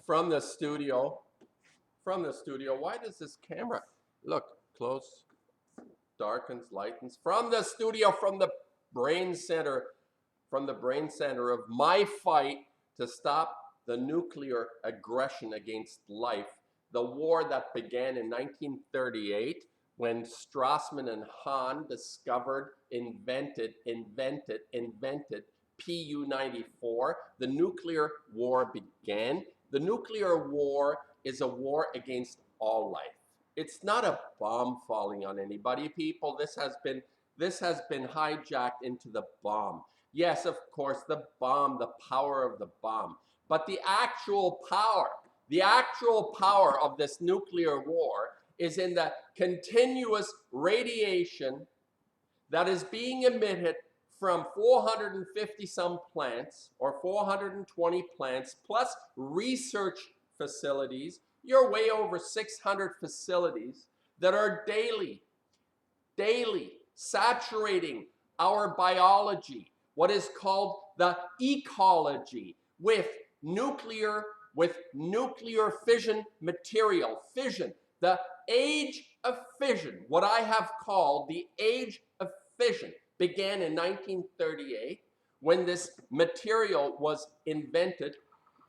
from the studio. Why does this camera look close, darkens, lightens? From the studio, from the brain center, of my fight to stop the nuclear aggression against life, the war that began in 1938 when Strassman and Hahn discovered, invented Pu-94. The nuclear war began. The nuclear war is a war against all life. It's not a bomb falling on anybody, people. This has been hijacked into the bomb. Yes, of course, the bomb, the power of the bomb. But the actual power of this nuclear war is in the continuous radiation that is being emitted from 450 some plants or 420 plants plus research facilities. You're way over 600 facilities that are daily saturating our biology, what is called the ecology, with nuclear fission material. Fission, the age of fission, what I have called the age of fission, began in 1938 when this material was invented,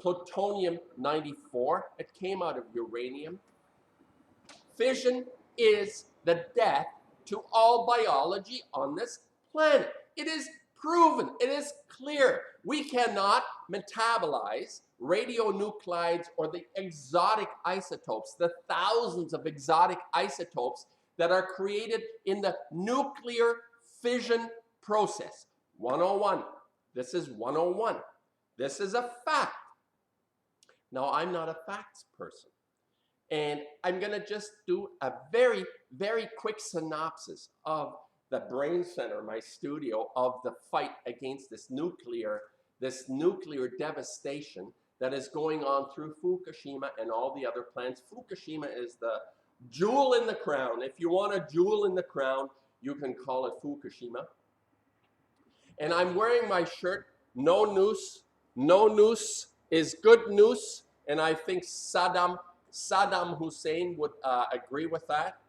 plutonium-94. It came out of uranium. Fission is the death to all biology on this planet. It is proven, it is clear. We cannot metabolize radionuclides or the exotic isotopes, the thousands of exotic isotopes that are created in the nuclear fission process. 101. This is 101. This is a fact. Now, I'm not a facts person. And I'm going to just do a very, very quick synopsis of the brain center, my studio, of the fight against this nuclear devastation that is going on through Fukushima and all the other plants. Fukushima is the jewel in the crown. If you want a jewel in the crown, you can call it Fukushima. And I'm wearing my shirt, no noose is good news. And I think Saddam Hussein would agree with that,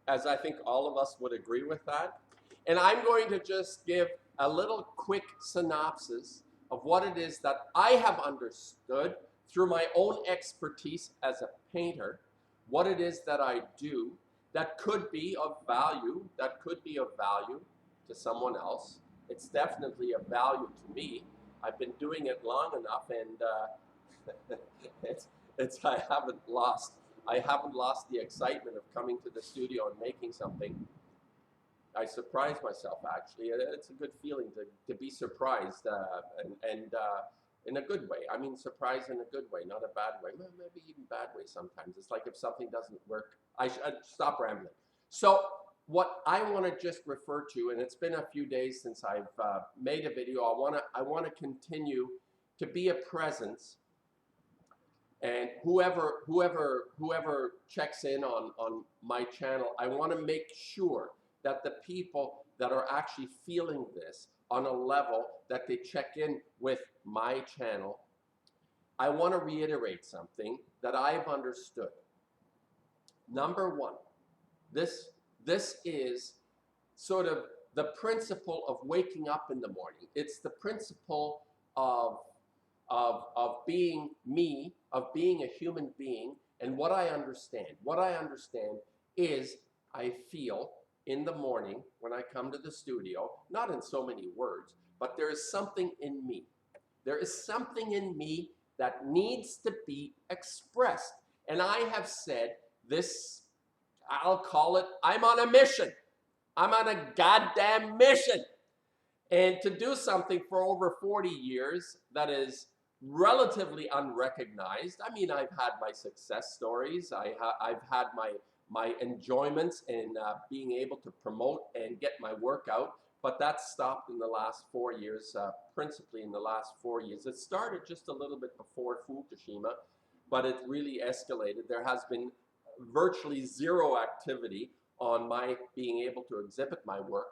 as I think all of us would agree with that. And I'm going to just give a little quick synopsis of what it is that I have understood through my own expertise as a painter, what it is that I do that could be of value, to someone else. It's definitely of value to me. I've been doing it long enough, and I haven't lost the excitement of coming to the studio and making something. I surprise myself, actually. It's a good feeling to be surprised, and in a good way. I mean, surprised in a good way, not a bad way. Maybe even bad way sometimes. It's like if something doesn't work, I should stop rambling. So what I want to just refer to, and it's been a few days since I've made a video. I want to continue to be a presence. And whoever checks in on my channel, I want to make sure that the people that are actually feeling this on a level that they check in with my channel. I want to reiterate something that I've understood. Number one, this is sort of the principle of waking up in the morning. It's the principle of being me, of being a human being. And what I understand is I feel in the morning when I come to the studio, not in so many words, but there is something in me. There is something in me that needs to be expressed. And I have said this, I'll call it, I'm on a mission. I'm on a goddamn mission. And to do something for over 40 years that is relatively unrecognized. I mean, I've had my success stories. I've had my enjoyments in being able to promote and get my work out, but that stopped in the last 4 years, principally in the last 4 years. It started just a little bit before Fukushima, but it really escalated. There has been virtually zero activity on my being able to exhibit my work.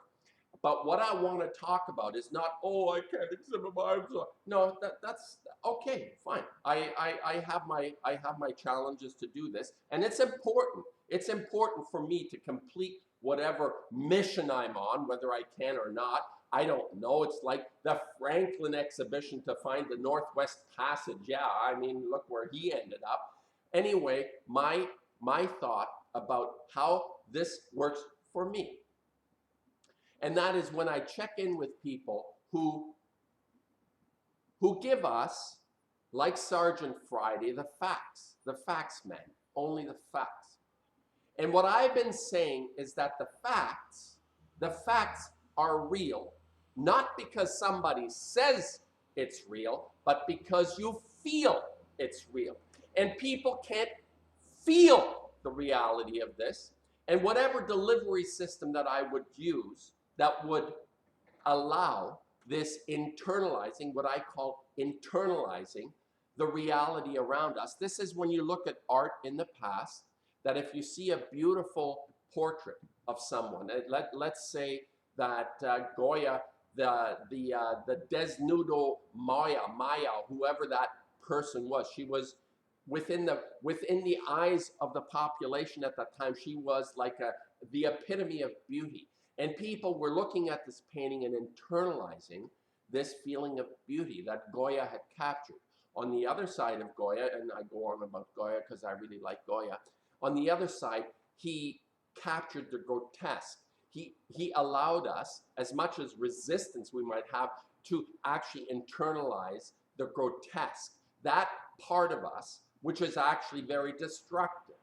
But what I want to talk about is not, oh, I can't exhibit my arms. No, that's okay, fine. I have my challenges to do this, and it's important. It's important for me to complete whatever mission I'm on, whether I can or not. I don't know. It's like the Franklin exhibition to find the Northwest Passage. Yeah, I mean, look where he ended up. Anyway, my thought about how this works for me. And that is when I check in with people who give us, like Sergeant Friday, the facts, man, only the facts. And what I've been saying is that the facts are real, not because somebody says it's real, but because you feel it's real. And people can't feel the reality of this. And whatever delivery system that I would use that would allow this internalizing, what I call internalizing the reality around us. This is when you look at art in the past, that if you see a beautiful portrait of someone, let's say that Goya, the Desnudo Maya, whoever that person was, she was within the eyes of the population at that time, she was like the epitome of beauty. And people were looking at this painting and internalizing this feeling of beauty that Goya had captured. On the other side of Goya, and I go on about Goya because I really like Goya, on the other side, he captured the grotesque. He allowed us, as much as resistance we might have, to actually internalize the grotesque, that part of us, which is actually very destructive.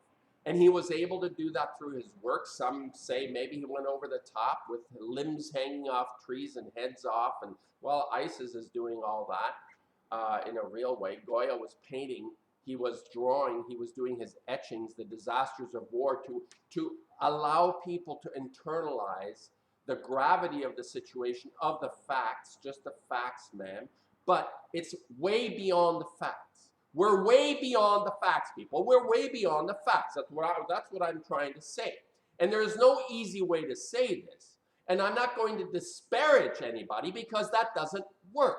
And he was able to do that through his work. Some say maybe he went over the top with limbs hanging off trees and heads off. And well, Isis is doing all that in a real way. Goya was painting, he was drawing, he was doing his etchings, the disasters of war, to allow people to internalize the gravity of the situation, of the facts, just the facts, man. But it's way beyond the facts. We're way beyond the facts, people. We're way beyond the facts. That's what I'm trying to say. And there is no easy way to say this. And I'm not going to disparage anybody because that doesn't work.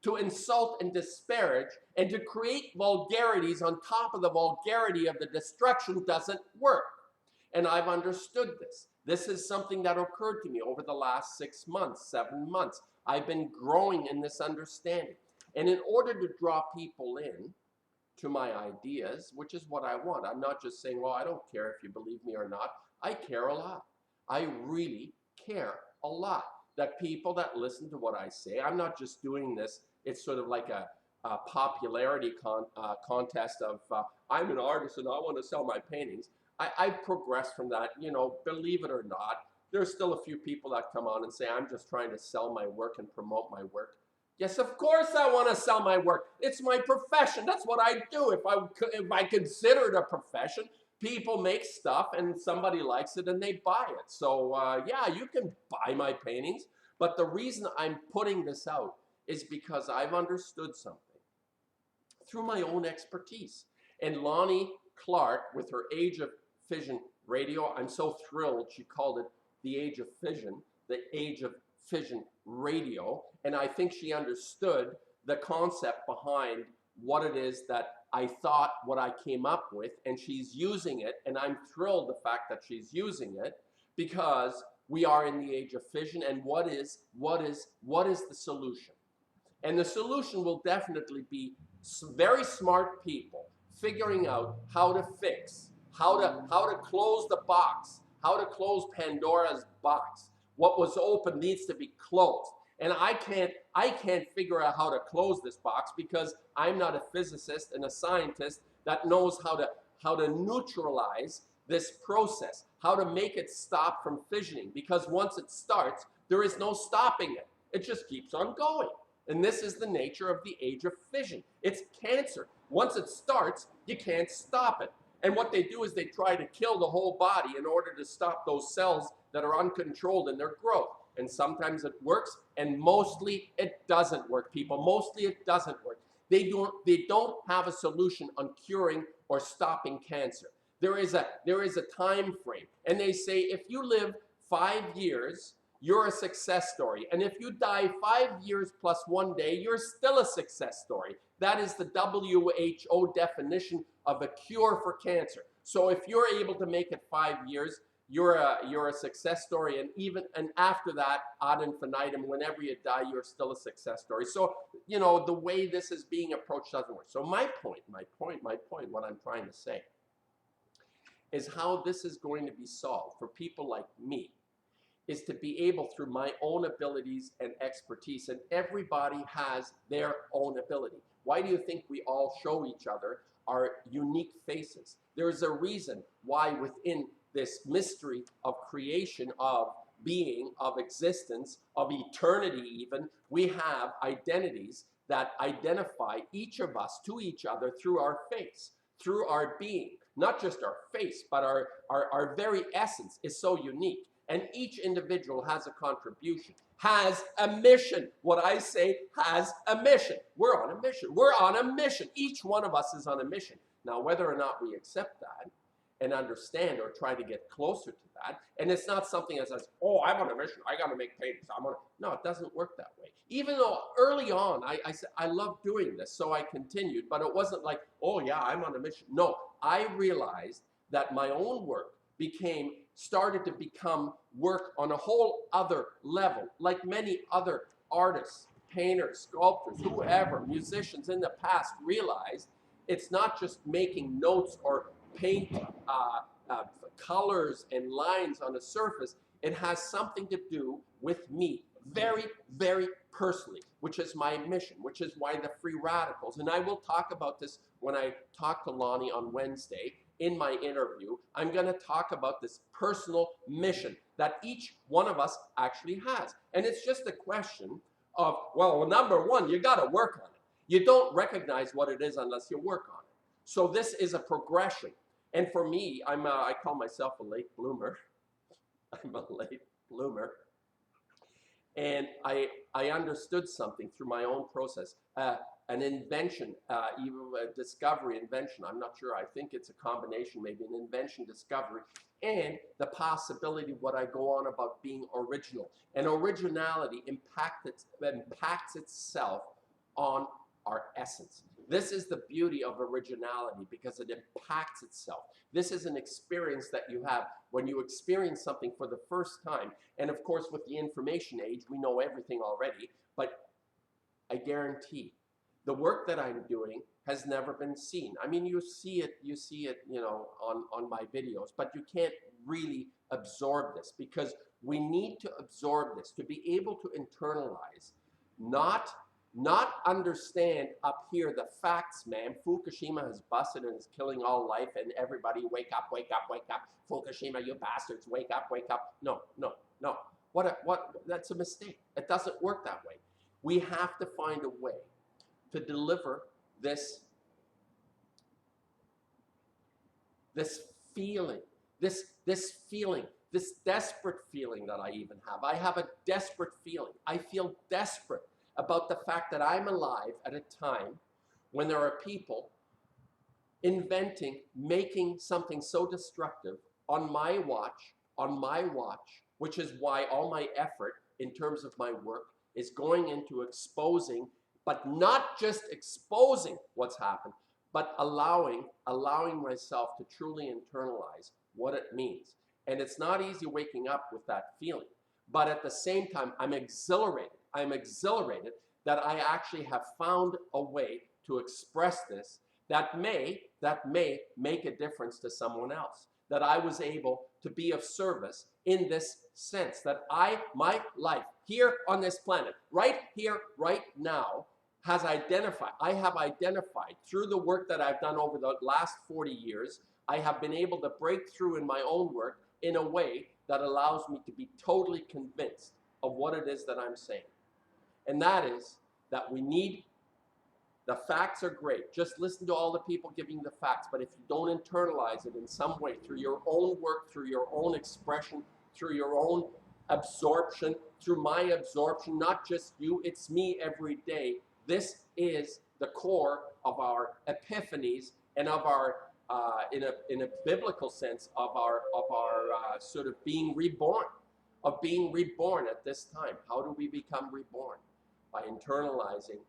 To insult and disparage and to create vulgarities on top of the vulgarity of the destruction doesn't work. And I've understood this. This is something that occurred to me over the last 6 months, 7 months. I've been growing in this understanding. And in order to draw people in to my ideas, which is what I want, I'm not just saying, well, I don't care if you believe me or not. I care a lot. I really care a lot that people that listen to what I say, I'm not just doing this, it's sort of like a popularity contest of I'm an artist and I want to sell my paintings. I've progressed from that, you know, believe it or not. There's still a few people that come on and say, I'm just trying to sell my work and promote my work. Yes, of course I want to sell my work. It's my profession. That's what I do. If I consider it a profession, people make stuff and somebody likes it and they buy it. So yeah, you can buy my paintings. But the reason I'm putting this out is because I've understood something through my own expertise. And Lonnie Clark, with her Age of Fission radio, I'm so thrilled she called it the Age of Fission, the Age of Fission radio. And I think she understood the concept behind what it is that I thought, what I came up with, and she's using it. And I'm thrilled the fact that she's using it because we are in the age of fission. And what is the solution? And the solution will definitely be very smart people figuring out how to fix, how to close the box, how to close Pandora's box. What was open needs to be closed. And I can't figure out how to close this box because I'm not a physicist and a scientist that knows how to neutralize this process, how to make it stop from fissioning. Because once it starts, there is no stopping it. It just keeps on going. And this is the nature of the age of fission. It's cancer. Once it starts, you can't stop it. And what they do is they try to kill the whole body in order to stop those cells that are uncontrolled in their growth. And sometimes it works, and mostly it doesn't work, people. Mostly it doesn't work. They don't have a solution on curing or stopping cancer. There is a time frame. And they say if you live 5 years, you're a success story. And if you die 5 years plus 1 day, you're still a success story. That is the WHO definition of a cure for cancer. So if you're able to make it 5 years, you're a success story, and after that, ad infinitum, whenever you die, you're still a success story. So, you know, the way this is being approached doesn't work. So my point, what I'm trying to say is how this is going to be solved for people like me is to be able, through my own abilities and expertise, and everybody has their own ability. Why do you think we all show each other our unique faces? There's a reason why within this mystery of creation, of being, of existence, of eternity even, we have identities that identify each of us to each other through our face, through our being. Not just our face, but our very essence is so unique. And each individual has a contribution, has a mission. What I say has a mission. We're on a mission. We're on a mission. Each one of us is on a mission. Now, whether or not we accept that and understand or try to get closer to that, and it's not something that says, oh, I'm on a mission, I got to make paintings. No, it doesn't work that way. Even though early on, I said, I love doing this, so I continued, but it wasn't like, oh yeah, I'm on a mission. No, I realized that my own work started to become work on a whole other level, like many other artists, painters, sculptors, whoever, musicians in the past realized it's not just making notes or paint colors and lines on a surface. It has something to do with me very, very personally, which is my mission, which is why the free radicals, and I will talk about this when I talk to Lonnie on Wednesday in my interview. I'm going to talk about this personal mission that each one of us actually has. And it's just a question of, well, number one, you got to work on it. You don't recognize what it is unless you work on it. So this is a progression. And for me, I call myself a late bloomer. I'm a late bloomer. And I understood something through my own process, an invention, even a discovery, invention. I'm not sure. I think it's a combination, maybe an invention, discovery, and the possibility of what I go on about being original. And originality impacts itself on our essence. This is the beauty of originality, because it impacts itself. This is an experience that you have when you experience something for the first time. And of course, with the information age, we know everything already, but I guarantee the work that I'm doing has never been seen. I mean, you see it, you know, on my videos, but you can't really absorb this, because we need to absorb this to be able to internalize, not understand up here the facts, man. Fukushima has busted and is killing all life, and everybody wake up, wake up, wake up. Fukushima, you bastards, wake up, wake up. No, no, no. That's a mistake. It doesn't work that way. We have to find a way to deliver this feeling, this desperate feeling that I even have. I have a desperate feeling. I feel desperate about the fact that I'm alive at a time when there are people inventing, making something so destructive on my watch, which is why all my effort in terms of my work is going into exposing, but not just exposing what's happened, but allowing myself to truly internalize what it means. And it's not easy waking up with that feeling, but at the same time, I'm exhilarated. I'm exhilarated that I actually have found a way to express this that may make a difference to someone else, that I was able to be of service in this sense, that my life here on this planet, right here, right now, I have identified through the work that I've done over the last 40 years, I have been able to break through in my own work in a way that allows me to be totally convinced of what it is that I'm saying. And that is that we need, the facts are great. Just listen to all the people giving the facts. But if you don't internalize it in some way, through your own work, through your own expression, through your own absorption, through my absorption, not just you, it's me every day. This is the core of our epiphanies and of our, in a biblical sense, of our sort of being reborn. of being reborn at this time. How do we become reborn? By internalizing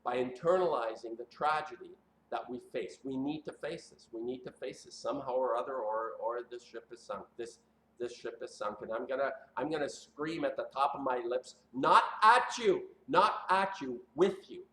the tragedy that we face. We need to face this. We need to face this somehow or other, or this ship is sunk. This ship is sunk, and I'm gonna scream at the top of my lips, not at you, with you,